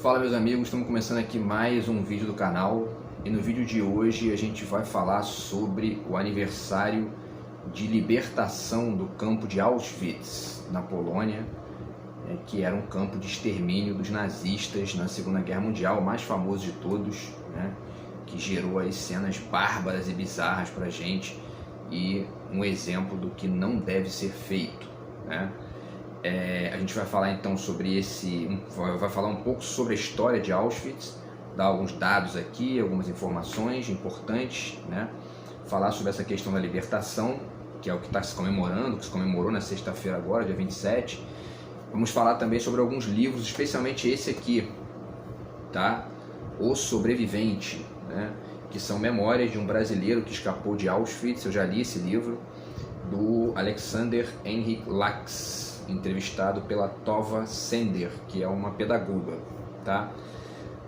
Fala meus amigos, estamos começando aqui mais um vídeo do canal e no vídeo de hoje a gente vai falar sobre o aniversário de libertação do campo de Auschwitz, na Polônia, que era um campo de extermínio dos nazistas na Segunda Guerra Mundial, o mais famoso de todos, né? Que gerou aí cenas bárbaras e bizarras pra gente e um exemplo do que não deve ser feito, né? A gente vai falar então sobre vai falar um pouco sobre a história de Auschwitz, dar alguns dados aqui, algumas informações importantes, né? Falar sobre essa questão da libertação, que é o que está se comemorando, que se comemorou na sexta-feira agora, dia 27. Vamos falar também sobre alguns livros, especialmente esse aqui, tá? O Sobrevivente, né? Que são memórias de um brasileiro que escapou de Auschwitz. Eu já li esse livro, do Alexander Henrik Lax, entrevistado pela Tova Sender, que é uma pedagoga, tá?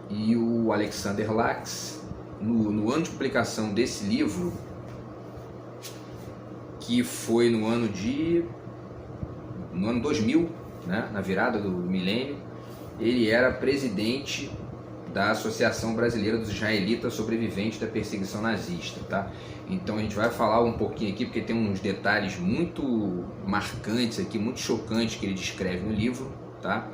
E o Alexander Lax, no ano de publicação desse livro, que foi no ano 2000, né, na virada do milênio, ele era presidente da Associação Brasileira dos Israelitas Sobreviventes da Perseguição Nazista, tá? Então a gente vai falar um pouquinho aqui, porque tem uns detalhes muito marcantes aqui, muito chocantes que ele descreve no livro, tá?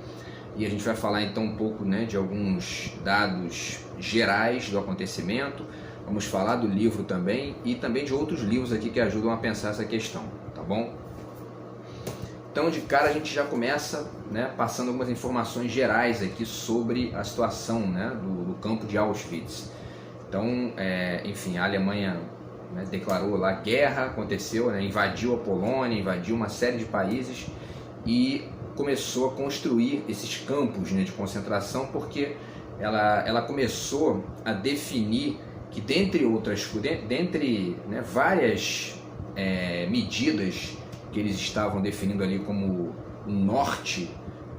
E a gente vai falar então um pouco, né, de alguns dados gerais do acontecimento, vamos falar do livro também e também de outros livros aqui que ajudam a pensar essa questão, tá bom? Então de cara a gente já começa, né, passando algumas informações gerais aqui sobre a situação, né, do campo de Auschwitz. Então, enfim, a Alemanha, né, declarou lá guerra, aconteceu, né, invadiu a Polônia, invadiu uma série de países e começou a construir esses campos, né, de concentração, porque ela começou a definir que dentre né, várias medidas que eles estavam definindo ali como o norte,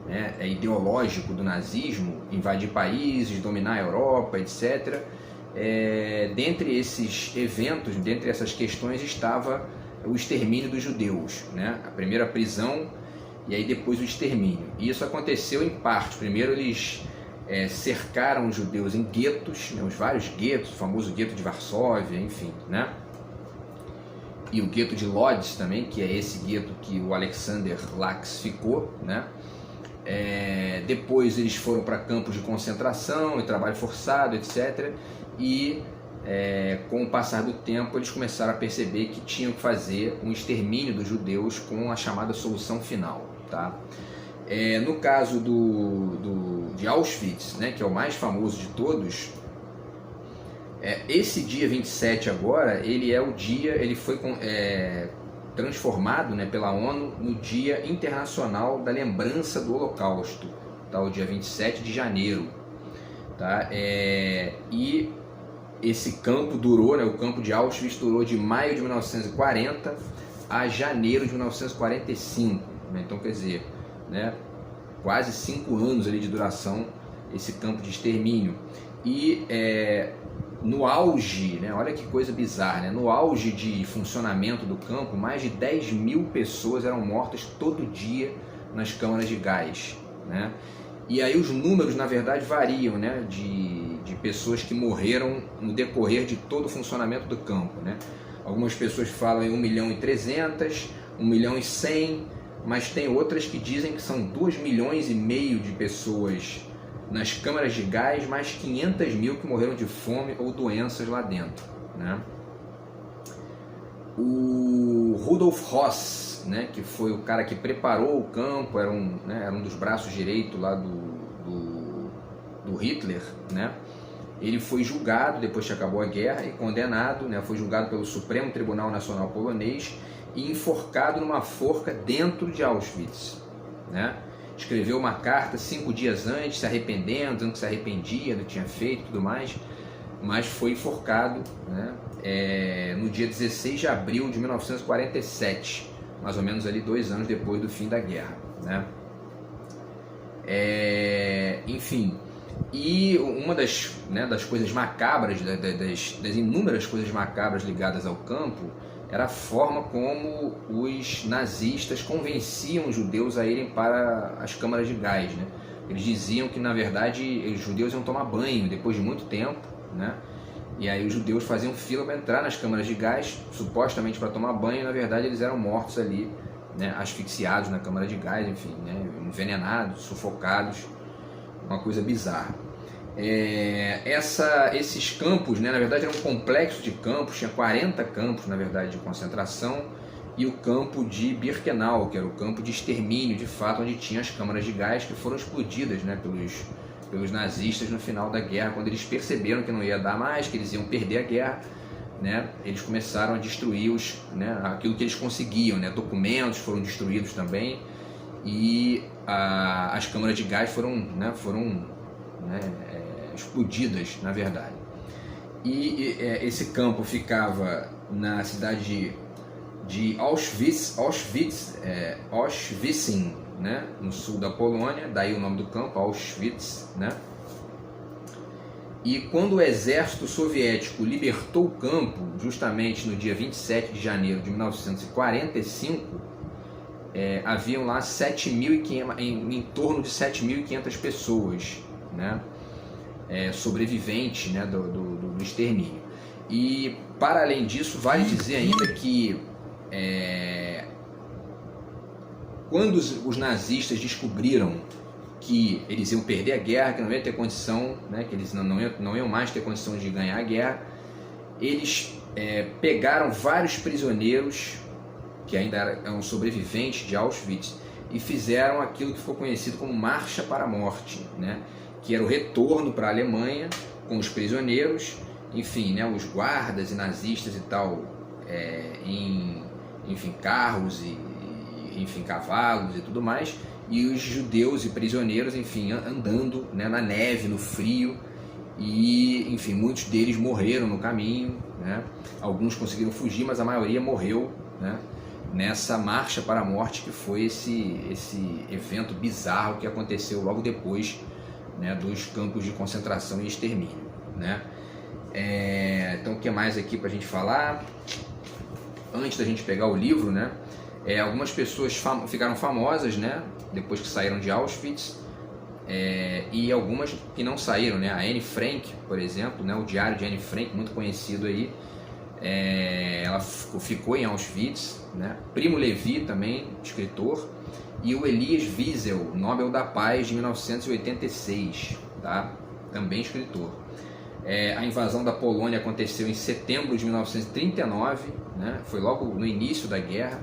né, ideológico do nazismo, invadir países, dominar a Europa, etc. Dentre esses eventos, dentre essas questões, estava o extermínio dos judeus, né? A primeira prisão e aí depois o extermínio. E isso aconteceu em parte. Primeiro eles cercaram os judeus em guetos, né, os vários guetos, o famoso gueto de Varsóvia, enfim, né? E o gueto de Lodz também, que é esse gueto que o Alexander Lax ficou, né? Depois eles foram para campos de concentração e trabalho forçado, etc. E com o passar do tempo eles começaram a perceber que tinham que fazer um extermínio dos judeus com a chamada solução final, tá? No caso de Auschwitz, né, que é o mais famoso de todos, esse dia 27 agora, ele foi transformado, né, pela ONU no Dia Internacional da Lembrança do Holocausto, tá? O dia 27 de janeiro, tá? E esse campo durou, né, o campo de Auschwitz durou de maio de 1940 a janeiro de 1945, né? Então quer dizer, né, quase 5 anos ali de duração esse campo de extermínio. E no auge, né, olha que coisa bizarra, né, no auge de funcionamento do campo, mais de 10 mil pessoas eram mortas todo dia nas câmaras de gás, né? E aí os números, na verdade, variam, né, de pessoas que morreram no decorrer de todo o funcionamento do campo, né? Algumas pessoas falam em 1.300.000, 1.100.000, mas tem outras que dizem que são 2,5 milhões de pessoas nas câmaras de gás, mais 500.000 que morreram de fome ou doenças lá dentro, né? O Rudolf Höss, né, que foi o cara que preparou o campo, era um dos braços direitos lá do Hitler, né? Ele foi julgado depois que acabou a guerra e condenado, né? Foi julgado pelo Supremo Tribunal Nacional Polonês e enforcado numa forca dentro de Auschwitz, né? Escreveu uma carta 5 dias antes, se arrependendo, dizendo que se arrependia do que tinha feito e tudo mais, mas foi enforcado, né, no dia 16 de abril de 1947, mais ou menos ali 2 anos depois do fim da guerra, né? Enfim, e uma das coisas macabras, das inúmeras coisas macabras ligadas ao campo, era a forma como os nazistas convenciam os judeus a irem para as câmaras de gás, né? Eles diziam que, na verdade, os judeus iam tomar banho depois de muito tempo, né? E aí os judeus faziam fila para entrar nas câmaras de gás, supostamente para tomar banho, e na verdade eles eram mortos ali, né? Asfixiados na câmara de gás, enfim, né? Envenenados, sufocados, uma coisa bizarra. Esses campos, né? Na verdade era um complexo de campos, tinha 40 campos, na verdade, de concentração, e o campo de Birkenau, que era o campo de extermínio, de fato, onde tinha as câmaras de gás que foram explodidas, né, pelos nazistas no final da guerra, quando eles perceberam que não ia dar mais, que eles iam perder a guerra, né, eles começaram a destruir aquilo que eles conseguiam, né, documentos foram destruídos também, e as câmaras de gás foram explodidas, na verdade. E esse campo ficava na cidade de Auschwitz, né, no sul da Polônia, daí o nome do campo, Auschwitz, né? E quando o exército soviético libertou o campo, justamente no dia 27 de janeiro de 1945, haviam lá 7.500, em torno de 7.500 pessoas, né, sobreviventes, né, do extermínio. E, para além disso, vale dizer ainda que quando os nazistas descobriram que eles iam perder a guerra, que não ia ter condição, né, que eles não iam mais ter condição de ganhar a guerra, eles pegaram vários prisioneiros que ainda eram sobreviventes de Auschwitz e fizeram aquilo que ficou conhecido como Marcha para a Morte, né, que era o retorno para a Alemanha com os prisioneiros, enfim, né, os guardas e nazistas e tal, enfim, carros e enfim, cavalos e tudo mais, e os judeus e prisioneiros, enfim, andando, né, na neve, no frio, e enfim, muitos deles morreram no caminho, né? Alguns conseguiram fugir, mas a maioria morreu, né, nessa marcha para a morte, que foi esse evento bizarro que aconteceu logo depois, né, dos campos de concentração e extermínio, né? Então, o que mais aqui para a gente falar? Antes da gente pegar o livro, né? Algumas pessoas ficaram famosas, né, depois que saíram de Auschwitz, e algumas que não saíram, né? A Anne Frank, por exemplo, né, o diário de Anne Frank, muito conhecido aí, ela ficou em Auschwitz, né? Primo Levi também, escritor, e o Elias Wiesel, Nobel da Paz de 1986, tá? Também escritor. A invasão da Polônia aconteceu em setembro de 1939, né? Foi logo no início da guerra.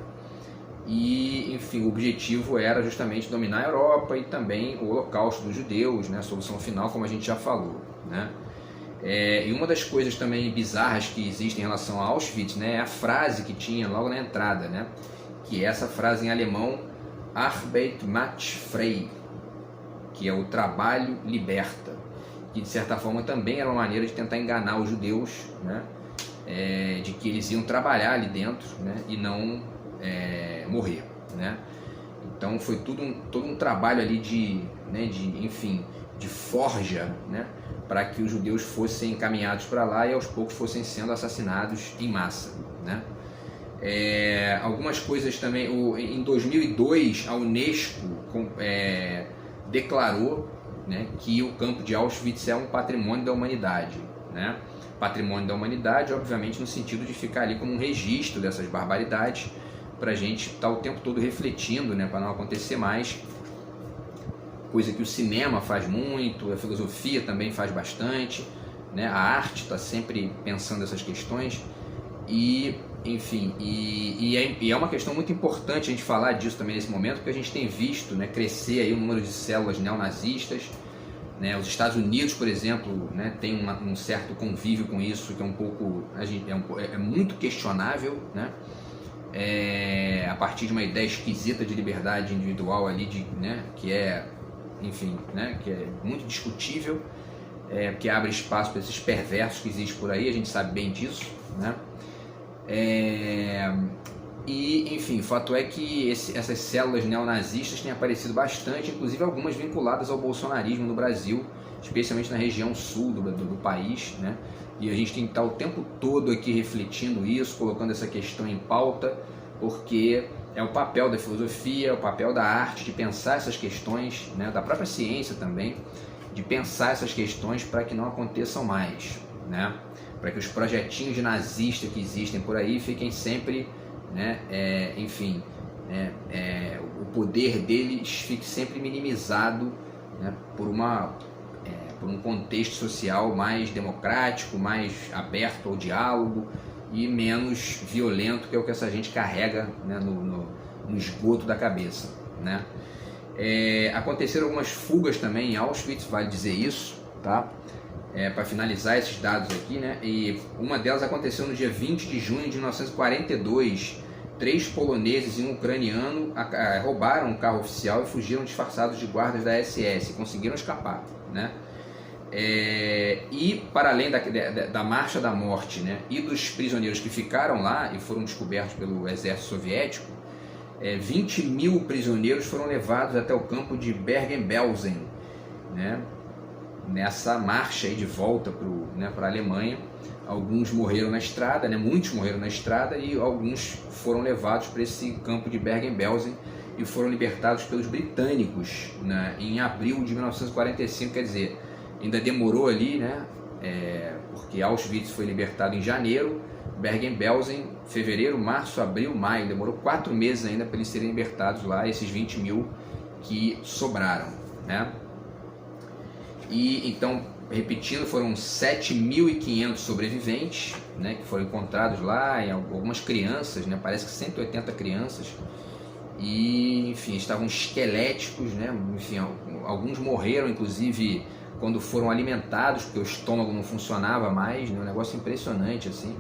E, enfim, o objetivo era justamente dominar a Europa e também o Holocausto dos judeus, né? A solução final, como a gente já falou, né? E uma das coisas também bizarras que existem em relação a Auschwitz, né, é a frase que tinha logo na entrada, né? Que é essa frase em alemão, Arbeit macht frei, que é o trabalho liberta, que de certa forma também era uma maneira de tentar enganar os judeus, né? De que eles iam trabalhar ali dentro, né? E não morrer, né? Então foi todo um trabalho ali de forja, né, para que os judeus fossem encaminhados para lá e aos poucos fossem sendo assassinados em massa, né? Algumas coisas também, em 2002 a Unesco declarou, né, que o campo de Auschwitz é um patrimônio da humanidade, né? Patrimônio da humanidade, obviamente, no sentido de ficar ali como um registro dessas barbaridades, para a gente estar o tempo todo refletindo, né, para não acontecer mais, coisa que o cinema faz muito, a filosofia também faz bastante, né, a arte está sempre pensando essas questões, e enfim, e é uma questão muito importante a gente falar disso também nesse momento, porque a gente tem visto, né, crescer aí o número de células neonazistas, né, os Estados Unidos, por exemplo, né, tem um certo convívio com isso, que é um pouco, é muito questionável, né? A partir de uma ideia esquisita de liberdade individual ali, né, que enfim, né, que é muito discutível, que abre espaço para esses perversos que existem por aí, a gente sabe bem disso, né? E, enfim, o fato é que essas células neonazistas têm aparecido bastante, inclusive algumas vinculadas ao bolsonarismo no Brasil, especialmente na região sul do país, né? E a gente tem que estar o tempo todo aqui refletindo isso, colocando essa questão em pauta, porque é o papel da filosofia, o papel da arte de pensar essas questões, né, da própria ciência também, de pensar essas questões para que não aconteçam mais, né, para que os projetinhos de nazista que existem por aí fiquem sempre, né, enfim, o poder deles fique sempre minimizado, né, por um contexto social mais democrático, mais aberto ao diálogo e menos violento, que é o que essa gente carrega, né, no esgoto da cabeça, né? Aconteceram algumas fugas também em Auschwitz, vale dizer isso, tá? Para finalizar esses dados aqui, né? E uma delas aconteceu no dia 20 de junho de 1942. 3 poloneses e um ucraniano roubaram um carro oficial e fugiram disfarçados de guardas da SS, conseguiram escapar, né? E para além da Marcha da Morte, né, e dos prisioneiros que ficaram lá e foram descobertos pelo exército soviético, 20 mil prisioneiros foram levados até o campo de Bergen-Belsen, né, nessa marcha aí de volta para a Alemanha. Alguns morreram na estrada, né, muitos morreram na estrada, e alguns foram levados para esse campo de Bergen-Belsen e foram libertados pelos britânicos, né, em abril de 1945, quer dizer, ainda demorou ali, né? Porque Auschwitz foi libertado em janeiro, Bergen-Belsen, fevereiro, março, abril, maio, demorou 4 meses ainda para eles serem libertados lá, esses 20 mil que sobraram, né? E então, repetindo, foram 7.500 sobreviventes, né, que foram encontrados lá, e algumas crianças, né, parece que 180 crianças, e enfim, estavam esqueléticos, né, enfim, alguns morreram, inclusive, quando foram alimentados, porque o estômago não funcionava mais, né? Um negócio impressionante assim.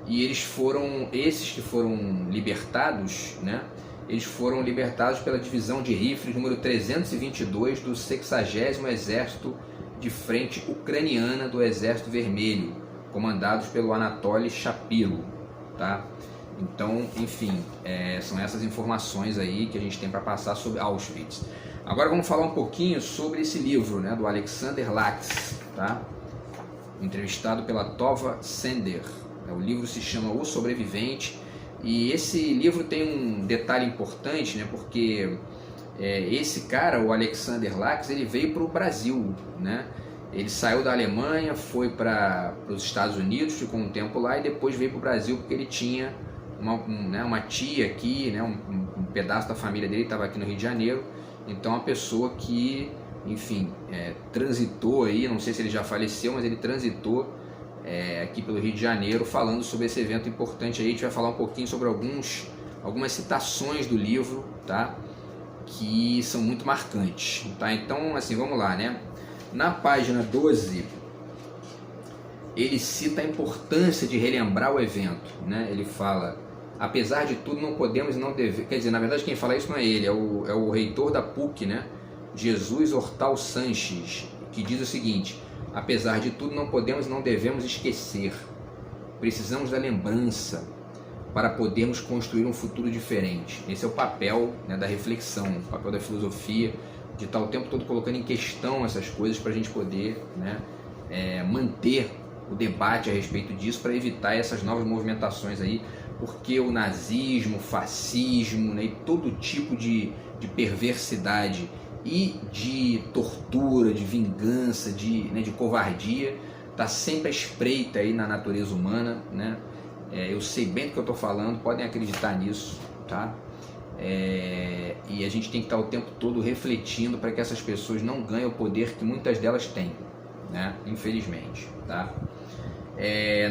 E esses que foram libertados, né? Eles foram libertados pela divisão de rifles número 322 do 60º Exército de Frente Ucraniana do Exército Vermelho, comandados pelo Anatoly Shapiro, tá? Então, enfim, são essas informações aí que a gente tem para passar sobre Auschwitz. Agora vamos falar um pouquinho sobre esse livro, né, do Alexander Lax, tá? Entrevistado pela Tova Sender. O livro se chama O Sobrevivente, e esse livro tem um detalhe importante, né, porque esse cara, o Alexander Lax, ele veio para o Brasil, né? Ele saiu da Alemanha, foi para os Estados Unidos, ficou um tempo lá e depois veio para o Brasil porque ele tinha uma tia aqui, né, um pedaço da família dele estava aqui no Rio de Janeiro. Então, uma pessoa que, enfim, transitou aí, não sei se ele já faleceu, mas ele transitou aqui pelo Rio de Janeiro, falando sobre esse evento importante aí. A gente vai falar um pouquinho sobre algumas citações do livro, tá? Que são muito marcantes, tá? Então, assim, vamos lá, né? Na página 12, ele cita a importância de relembrar o evento, né? Ele fala: apesar de tudo, não podemos e não devemos... Quer dizer, na verdade, quem fala isso não é ele, é o reitor da PUC, né? Jesus Hortal Sanches, que diz o seguinte: apesar de tudo, não podemos e não devemos esquecer. Precisamos da lembrança para podermos construir um futuro diferente. Esse é o papel, né, da reflexão, o papel da filosofia, de estar o tempo todo colocando em questão essas coisas para a gente poder, né, manter o debate a respeito disso, para evitar essas novas movimentações aí, porque o nazismo, o fascismo, né, e todo tipo de perversidade e de tortura, de vingança, de covardia, está sempre à espreita aí na natureza humana, né? Eu sei bem do que eu estou falando, podem acreditar nisso, tá? E a gente tem que estar o tempo todo refletindo para que essas pessoas não ganhem o poder que muitas delas têm, né? Infelizmente, tá?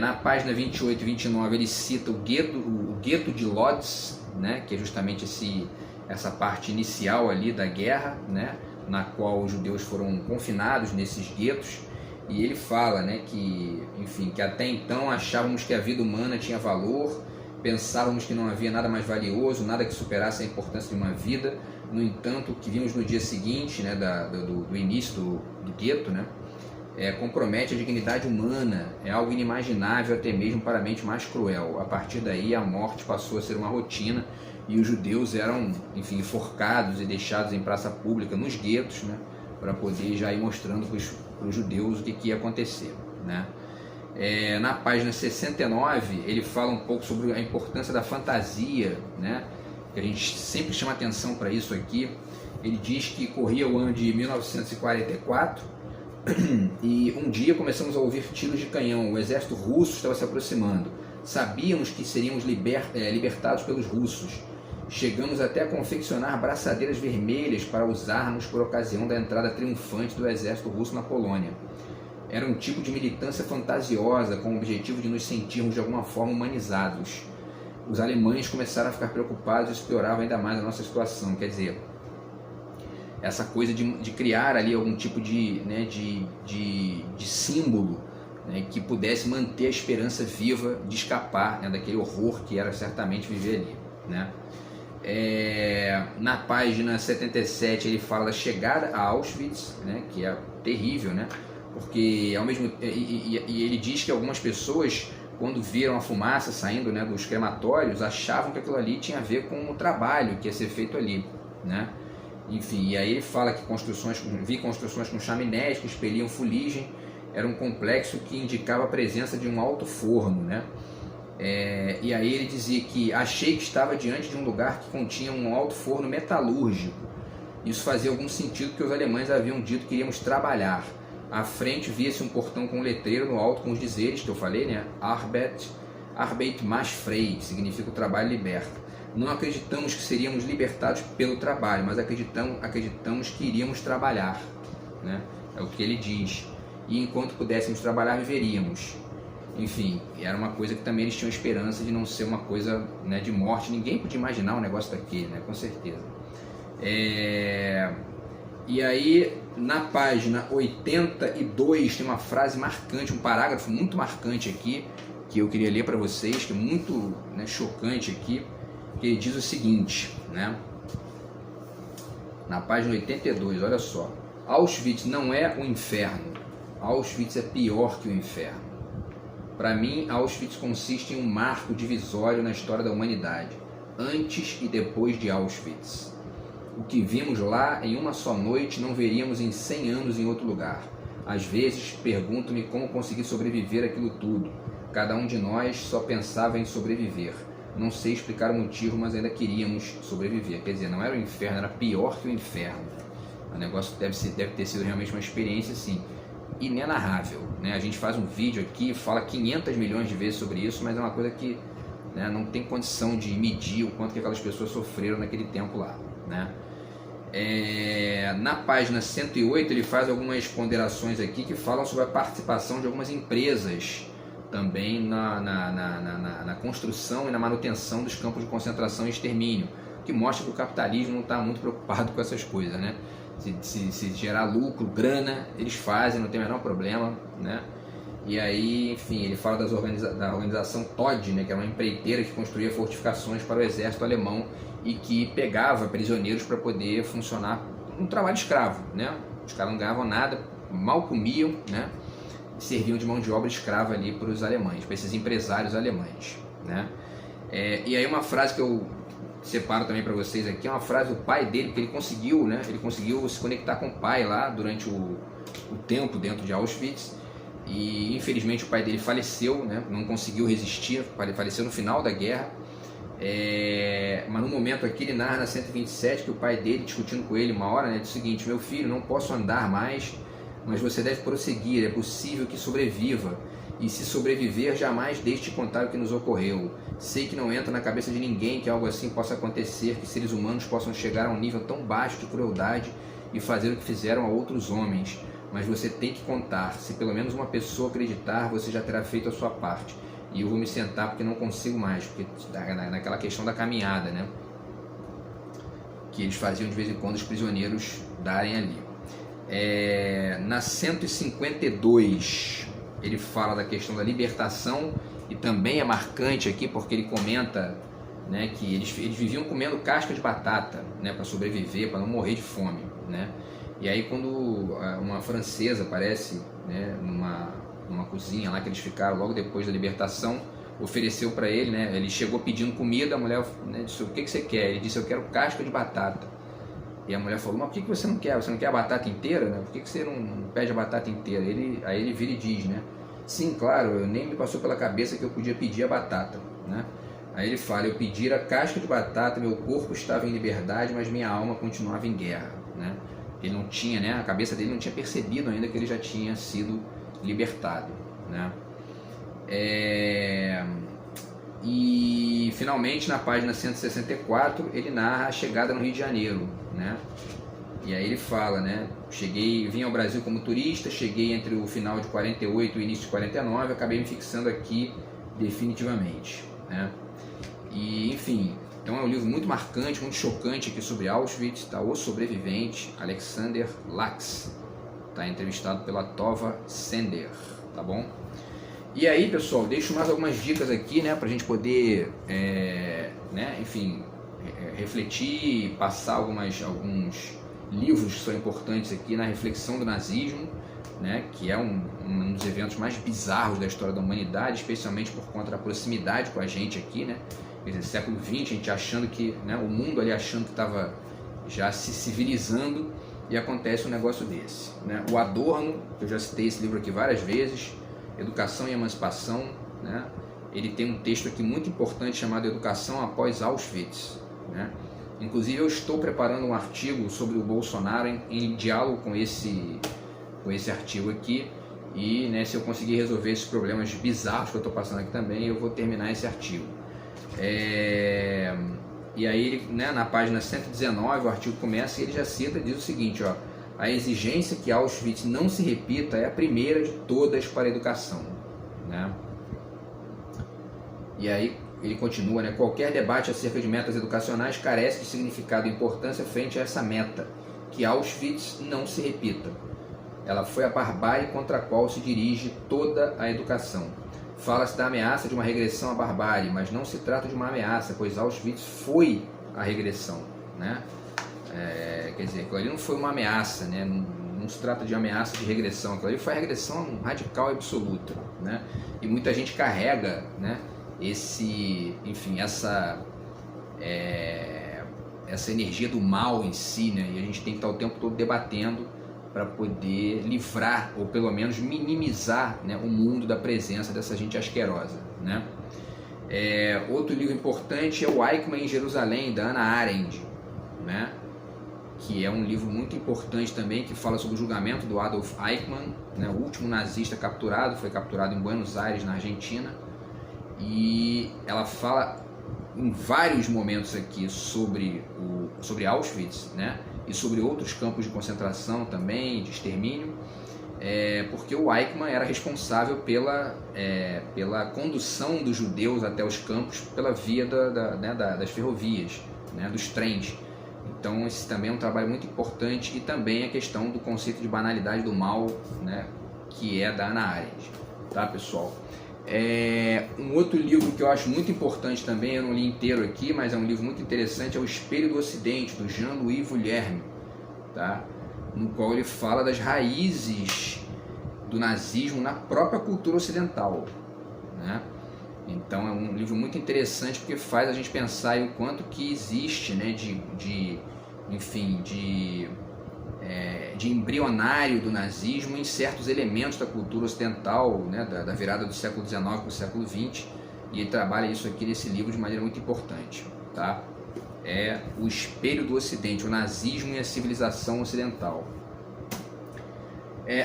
Na página 28 e 29 ele cita o gueto de Lodz, né? Que é justamente essa parte inicial ali da guerra, né? Na qual os judeus foram confinados nesses guetos. E ele fala, né, que, enfim, que até então achávamos que a vida humana tinha valor, pensávamos que não havia nada mais valioso, nada que superasse a importância de uma vida. No entanto, o que vimos no dia seguinte, né, do início do gueto, né, compromete a dignidade humana, é algo inimaginável até mesmo para a mente mais cruel. A partir daí, a morte passou a ser uma rotina e os judeus eram, enfim, enforcados e deixados em praça pública, nos guetos, né, para poder já ir mostrando para os judeus o que ia acontecer, né? Na página 69 ele fala um pouco sobre a importância da fantasia, né? que a gente sempre chama atenção para isso aqui. Ele diz que corria o ano de 1944 e um dia começamos a ouvir tiros de canhão, o exército russo estava se aproximando. Sabíamos que seríamos libertados pelos russos. Chegamos até a confeccionar braçadeiras vermelhas para usarmos por ocasião da entrada triunfante do exército russo na Polônia. Era um tipo de militância fantasiosa, com o objetivo de nos sentirmos de alguma forma humanizados. Os alemães começaram a ficar preocupados e isso piorava ainda mais a nossa situação. Quer dizer, essa coisa de criar ali algum tipo de símbolo, né, que pudesse manter a esperança viva de escapar, né, daquele horror que era certamente viver ali, né? Na página 77 ele fala da chegada a Auschwitz, né, que é terrível, né? Porque ao mesmo e ele diz que algumas pessoas, quando viram a fumaça saindo, né, dos crematórios, achavam que aquilo ali tinha a ver com o trabalho que ia ser feito ali, né? Enfim, e aí ele fala que vi construções com chaminés que expeliam fuligem. Era um complexo que indicava a presença de um alto forno, né? E aí ele dizia que achei que estava diante de um lugar que continha um alto forno metalúrgico. Isso fazia algum sentido, porque os alemães haviam dito que iríamos trabalhar. À frente via-se um portão com um letreiro no alto com os dizeres que eu falei, né? Arbeit macht frei, que significa o trabalho liberta. Não acreditamos que seríamos libertados pelo trabalho, mas acreditamos que iríamos trabalhar, né? É o que ele diz. E enquanto pudéssemos trabalhar, viveríamos. Enfim, era uma coisa que também eles tinham esperança de não ser uma coisa, né, de morte. Ninguém podia imaginar um negócio daquele, né? Com certeza. E aí, na página 82, tem uma frase marcante, um parágrafo muito marcante aqui, que eu queria ler para vocês, que é muito, né, chocante aqui, que ele diz o seguinte, né? Na página 82, olha só. Auschwitz não é o inferno. Auschwitz é pior que o inferno. Para mim, Auschwitz consiste em um marco divisório na história da humanidade, antes e depois de Auschwitz. O que vimos lá em uma só noite não veríamos em 100 anos em outro lugar. Às vezes, pergunto-me como consegui sobreviver aquilo tudo. Cada um de nós só pensava em sobreviver. Não sei explicar o motivo, mas ainda queríamos sobreviver. Quer dizer, não era o inferno, era pior que o inferno. O negócio deve ter sido realmente uma experiência, assim, inenarrável, né? A gente faz um vídeo aqui, fala 500 milhões de vezes sobre isso, mas é uma coisa que, né, não tem condição de medir o quanto que aquelas pessoas sofreram naquele tempo lá, né? Na página 108 ele faz algumas ponderações aqui que falam sobre a participação de algumas empresas também na construção e na manutenção dos campos de concentração e extermínio, que mostra que o capitalismo não está muito preocupado com essas coisas, né? Se gerar lucro, grana, eles fazem, não tem o menor problema, né? E aí, enfim, ele fala da organização Todd, né, que era uma empreiteira que construía fortificações para o exército alemão e que pegava prisioneiros para poder funcionar um trabalho escravo, né? Os caras não ganhavam nada, mal comiam, né? Serviam de mão de obra escrava ali para os alemães, para esses empresários alemães, né? E aí uma frase que eu separo também para vocês aqui, é uma frase do pai dele, que ele conseguiu, né? Ele conseguiu se conectar com o pai lá durante o tempo dentro de Auschwitz, e infelizmente o pai dele faleceu, né? Não conseguiu resistir, faleceu no final da guerra. Mas no momento aqui ele narra na 127 que o pai dele, discutindo com ele uma hora, né, diz o seguinte: meu filho, não posso andar mais, mas você deve prosseguir, é possível que sobreviva, e se sobreviver, jamais deixe de contar o que nos ocorreu. Sei que não entra na cabeça de ninguém que algo assim possa acontecer, que seres humanos possam chegar a um nível tão baixo de crueldade e fazer o que fizeram a outros homens, mas você tem que contar. Se pelo menos uma pessoa acreditar, você já terá feito a sua parte. E eu vou me sentar porque não consigo mais, porque naquela questão da caminhada, né, que eles faziam de vez em quando os prisioneiros darem ali. Na 152 ele fala da questão da libertação, e também é marcante aqui porque ele comenta, né, que eles viviam comendo casca de batata, né, para sobreviver, para não morrer de fome, né? E aí quando uma francesa aparece, né, numa cozinha lá que eles ficaram logo depois da libertação, ofereceu para ele, né, ele chegou pedindo comida, a mulher, né, disse: o que você quer? Ele disse: eu quero casca de batata. E a mulher falou: mas por que você não quer? Você não quer a batata inteira, né? Por que você não pede a batata inteira? Aí ele vira e diz, né: sim, claro, nem me passou pela cabeça que eu podia pedir a batata, né? Aí ele fala: eu pedira casca de batata, meu corpo estava em liberdade, mas minha alma continuava em guerra, né? Ele não tinha, né? A cabeça dele não tinha percebido ainda que ele já tinha sido libertado, né? E finalmente na página 164 ele narra a chegada no Rio de Janeiro, né? E aí ele fala, né? Vim ao Brasil como turista, cheguei entre o final de 48 e o início de 49, acabei me fixando aqui definitivamente, né? E enfim, então é um livro muito marcante, muito chocante aqui sobre Auschwitz, tá? O sobrevivente Alexander Lax, tá? Entrevistado pela Tova Sender, tá bom? E aí, pessoal, deixo mais algumas dicas aqui, né, pra gente poder, né, enfim, refletir, passar alguns livros que são importantes aqui na reflexão do nazismo, né, que é um dos eventos mais bizarros da história da humanidade, especialmente por conta da proximidade com a gente aqui, né, quer dizer, século XX, a gente achando que, né, o mundo ali achando que estava já se civilizando e acontece um negócio desse, né. O Adorno, que eu já citei esse livro aqui várias vezes, Educação e Emancipação, né, ele tem um texto aqui muito importante chamado Educação após Auschwitz, né. Inclusive eu estou preparando um artigo sobre o Bolsonaro em diálogo com esse artigo aqui, e, né, se eu conseguir resolver esses problemas bizarros que eu estou passando aqui também, eu vou terminar esse artigo. E aí, né, na página 119 o artigo começa e ele já cita, diz o seguinte, ó: a exigência que Auschwitz não se repita é a primeira de todas para a educação, né? E aí ele continua, né? Qualquer debate acerca de metas educacionais carece de significado e importância frente a essa meta, que Auschwitz não se repita. Ela foi a barbárie contra a qual se dirige toda a educação. Fala-se da ameaça de uma regressão à barbárie, mas não se trata de uma ameaça, pois Auschwitz foi a regressão, né? Quer dizer, aquilo ali não foi uma ameaça, né? Não se trata de ameaça de regressão, aquilo ali foi a regressão radical e absoluta, né? E muita gente carrega, né, essa energia do mal em si, né? E a gente tem que estar o tempo todo debatendo para poder livrar, ou pelo menos minimizar, né, o mundo da presença dessa gente asquerosa, né? Outro livro importante é o Eichmann em Jerusalém, da Hannah Arendt, né? Que é um livro muito importante também, que fala sobre o julgamento do Adolf Eichmann, né, o último nazista capturado, foi capturado em Buenos Aires, na Argentina, e ela fala em vários momentos aqui sobre Auschwitz, né, e sobre outros campos de concentração também, de extermínio, porque o Eichmann era responsável pela condução dos judeus até os campos pela via das ferrovias, né, dos trens. Então esse também é um trabalho muito importante, e também a questão do conceito de banalidade do mal, né, que é da Hannah Arendt, tá, pessoal? Um outro livro que eu acho muito importante também, eu não li inteiro aqui, mas é um livro muito interessante, é O Espelho do Ocidente, do Jean-Louis Vuillerme, tá? No qual ele fala das raízes do nazismo na própria cultura ocidental, né? Então é um livro muito interessante, porque faz a gente pensar o quanto que existe, né, de embrionário do nazismo em certos elementos da cultura ocidental, né, da virada do século XIX para o século XX, e ele trabalha isso aqui nesse livro de maneira muito importante, tá? É O Espelho do Ocidente, o nazismo e a civilização ocidental.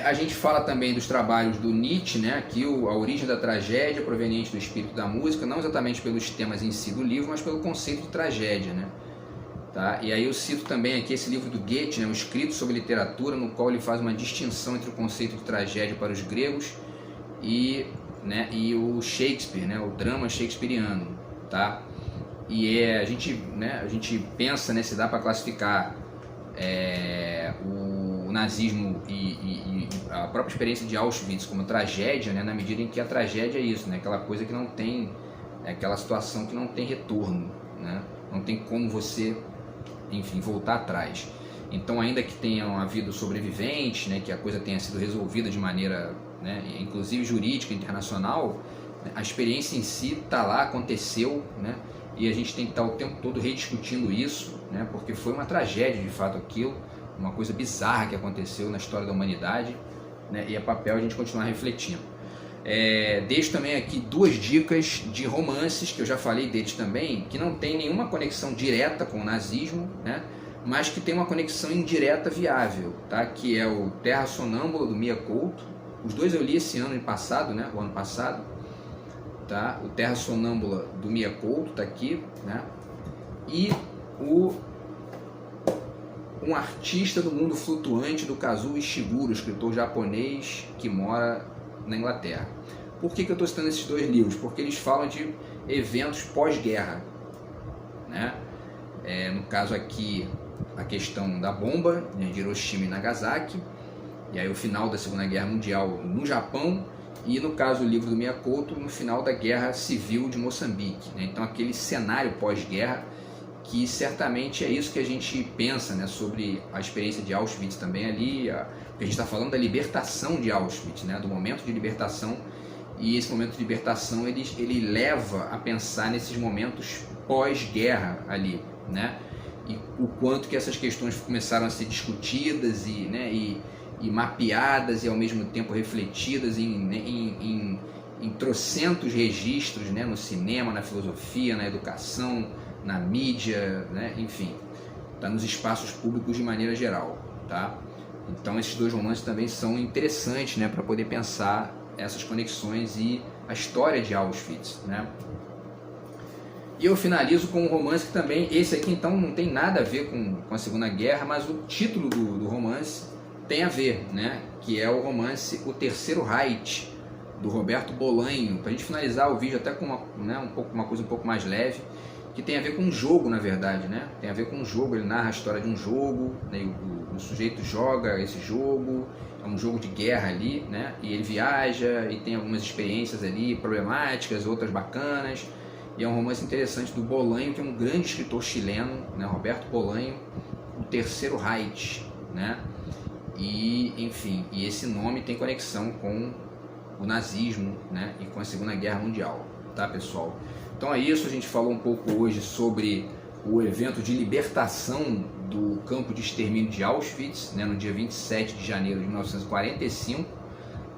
A gente fala também dos trabalhos do Nietzsche, né, aqui a origem da tragédia proveniente do espírito da música, não exatamente pelos temas em si do livro, mas pelo conceito de tragédia, né? Tá? E aí eu cito também aqui esse livro do Goethe, né, o Escrito sobre Literatura, no qual ele faz uma distinção entre o conceito de tragédia para os gregos e o Shakespeare, né, o drama shakespeariano, tá? E a gente pensa, né, se dá para classificar o nazismo e a própria experiência de Auschwitz como tragédia, né, na medida em que a tragédia é isso, né, aquela coisa que não tem, aquela situação que não tem retorno, né, não tem como você, enfim, voltar atrás. Então, ainda que tenham havido sobreviventes, né, que a coisa tenha sido resolvida de maneira, né, inclusive jurídica, internacional, a experiência em si está lá, aconteceu, né, e a gente tem que estar o tempo todo rediscutindo isso, né, porque foi uma tragédia de fato aquilo, uma coisa bizarra que aconteceu na história da humanidade, né, e é papel a gente continuar refletindo. Deixo também aqui 2 dicas de romances, que eu já falei deles também, que não tem nenhuma conexão direta com o nazismo, né? Mas que tem uma conexão indireta viável, tá? Que é o Terra Sonâmbula, do Mia Couto. Os dois eu li esse ano passado, né? O ano passado, tá? O Terra Sonâmbula, do Mia Couto, tá aqui, né? E Um Artista do Mundo Flutuante, do Kazuo Ishiguro, escritor japonês que mora na Inglaterra. Por que eu estou citando esses 2 livros? Porque eles falam de eventos pós-guerra, né? No caso aqui, a questão da bomba, né, de Hiroshima e Nagasaki, e aí o final da Segunda Guerra Mundial no Japão, e no caso o livro do Mia Couto, no final da Guerra Civil de Moçambique, né? Então aquele cenário pós-guerra, que certamente é isso que a gente pensa, né, sobre a experiência de Auschwitz também ali, porque a gente está falando da libertação de Auschwitz, né, do momento de libertação, e esse momento de libertação ele leva a pensar nesses momentos pós-guerra ali, né, e o quanto que essas questões começaram a ser discutidas e mapeadas e ao mesmo tempo refletidas em trocentos registros, né, no cinema, na filosofia, na educação, na mídia, né, enfim, tá nos espaços públicos de maneira geral, tá? Então esses 2 romances também são interessantes, né, para poder pensar essas conexões e a história de Auschwitz, né? E eu finalizo com um romance que também, esse aqui então não tem nada a ver com a Segunda Guerra, mas o título do romance tem a ver, né? Que é o romance O Terceiro Reich, do Roberto Bolanho. Para a gente finalizar o vídeo até com uma coisa um pouco mais leve, que tem a ver com um jogo, na verdade, né? Tem a ver com um jogo, ele narra a história de um jogo, né? O sujeito joga esse jogo, é um jogo de guerra ali, né? E ele viaja e tem algumas experiências ali problemáticas, outras bacanas. E é um romance interessante do Bolanho, que é um grande escritor chileno, né? Roberto Bolanho, O Terceiro Reich, né? E, enfim, e esse nome tem conexão com o nazismo, né? E com a Segunda Guerra Mundial, tá, pessoal? Então é isso, a gente falou um pouco hoje sobre o evento de libertação do campo de extermínio de Auschwitz, né, no dia 27 de janeiro de 1945,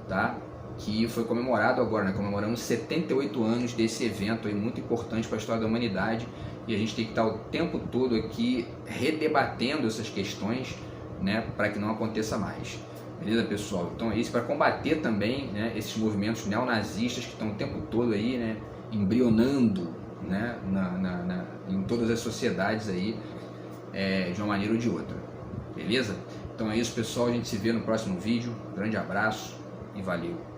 tá? Que foi comemorado agora, né? Comemoramos 78 anos desse evento aí, muito importante para a história da humanidade, e a gente tem que estar o tempo todo aqui redebatendo essas questões, né, para que não aconteça mais. Beleza, pessoal? Então é isso, para combater também, né, esses movimentos neonazistas que estão o tempo todo aí, né, embrionando, né, em todas as sociedades aí, de uma maneira ou de outra. Beleza? Então é isso, pessoal, a gente se vê no próximo vídeo. Grande abraço e valeu!